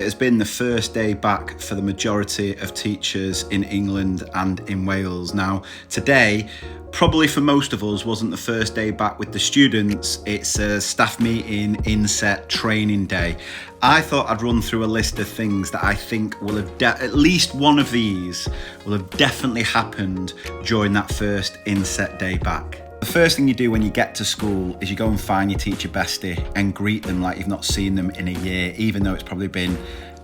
It has been the first day back for the majority of teachers in England and in Wales. Now, today, probably for most of us, wasn't the first day back with the students. It's a staff meeting, INSET training day. I thought I'd run through a list of things that I think will have, at least one of these, will have definitely happened during that first INSET day back. The first thing you do when you get to school is you go and find your teacher bestie and greet them like you've not seen them in a year, even though it's probably been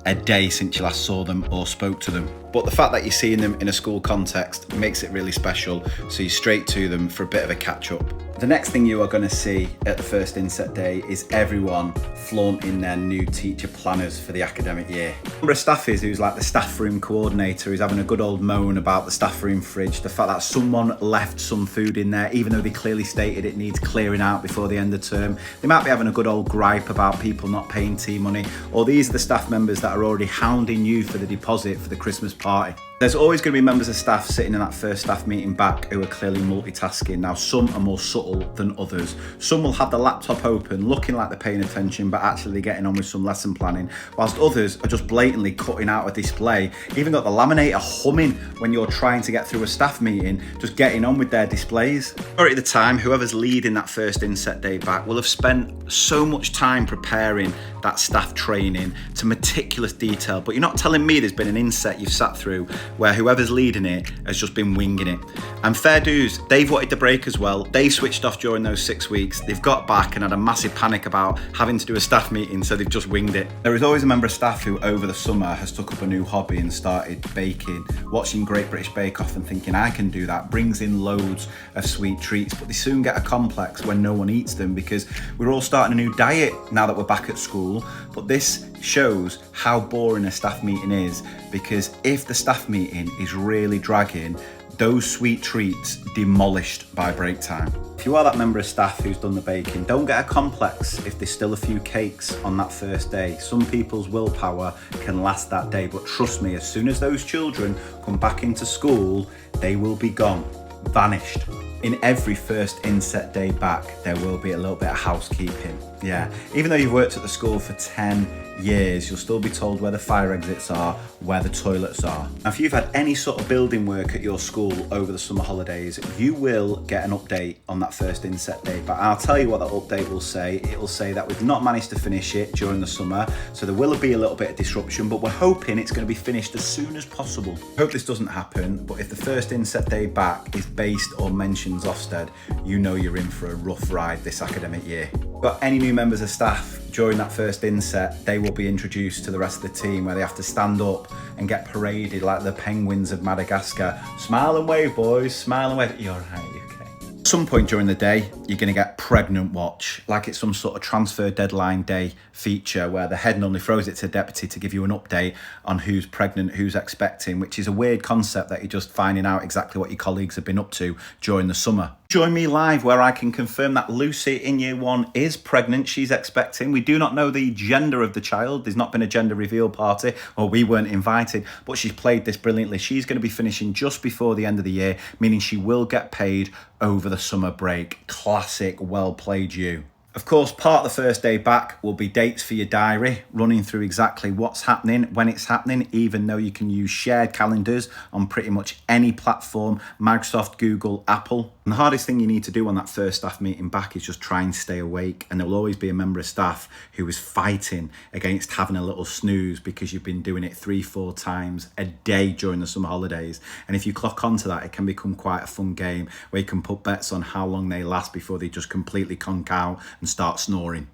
a day since you last saw them or spoke to them. But the fact that you're seeing them in a school context makes it really special, so you're straight to them for a bit of a catch up. The next thing you are going to see at the first INSET day is everyone flaunting their new teacher planners for the academic year. Number of staffies who's like the staff room coordinator who's having a good old moan about the staff room fridge, the fact that someone left some food in there even though they clearly stated it needs clearing out before the end of term. They might be having a good old gripe about people not paying tea money, or these are the staff members that are already hounding you for the deposit for the Christmas party. There's always going to be members of staff sitting in that first staff meeting back who are clearly multitasking. Now, some are more subtle than others. Some will have the laptop open, looking like they're paying attention, but actually getting on with some lesson planning, whilst others are just blatantly cutting out a display. Even got the laminator humming when you're trying to get through a staff meeting, just getting on with their displays. Or at the time, whoever's leading that first INSET day back will have spent so much time preparing that staff training to meticulous detail, but you're not telling me there's been an INSET you've sat through where whoever's leading it has just been winging it. And fair dues, they've wanted the break as well. They switched off during those 6 weeks. They've got back and had a massive panic about having to do a staff meeting, so they've just winged it. There is always a member of staff who over the summer has took up a new hobby and started baking, watching Great British Bake Off and thinking I can do that, brings in loads of sweet treats, but they soon get a complex when no one eats them because we're all starting a new diet now that we're back at school. But this shows how boring a staff meeting is, because if the staff meeting is really dragging, those sweet treats demolished by break time. If you are that member of staff who's done the baking, don't get a complex if there's still a few cakes on that first day. Some people's willpower can last that day, but trust me, as soon as those children come back into school, they will be gone, vanished. In every first INSET day back, there will be a little bit of housekeeping. Yeah, even though you've worked at the school for 10 years, you'll still be told where the fire exits are, where the toilets are. Now, if you've had any sort of building work at your school over the summer holidays, you will get an update on that first INSET day. But I'll tell you what that update will say. It will say that we've not managed to finish it during the summer, so there will be a little bit of disruption, but we're hoping it's going to be finished as soon as possible. I hope this doesn't happen, but if the first INSET day back is based or mentions Ofsted, you know you're in for a rough ride this academic year. Got any new members of staff during that first INSET, they will be introduced to the rest of the team where they have to stand up and get paraded like the penguins of Madagascar. Smile and wave, boys, smile and wave. You're right, you okay. At some point during the day, you're going to get pregnant watch, like it's some sort of transfer deadline day feature where the head normally throws it to deputy to give you an update on who's pregnant, who's expecting, which is a weird concept that you're just finding out exactly what your colleagues have been up to during the summer. Join me live where I can confirm that Lucy in year 1 is pregnant. She's expecting. We do not know the gender of the child. There's not been a gender reveal party, or we weren't invited, but she's played this brilliantly. She's going to be finishing just before the end of the year, meaning she will get paid over the summer break. Classic, well played you. Of course, part of the first day back will be dates for your diary, running through exactly what's happening, when it's happening, even though you can use shared calendars on pretty much any platform, Microsoft, Google, Apple. And the hardest thing you need to do on that first staff meeting back is just try and stay awake. And there will always be a member of staff who is fighting against having a little snooze because you've been doing it 3-4 times a day during the summer holidays. And if you clock onto that, it can become quite a fun game where you can put bets on how long they last before they just completely conk out and start snoring.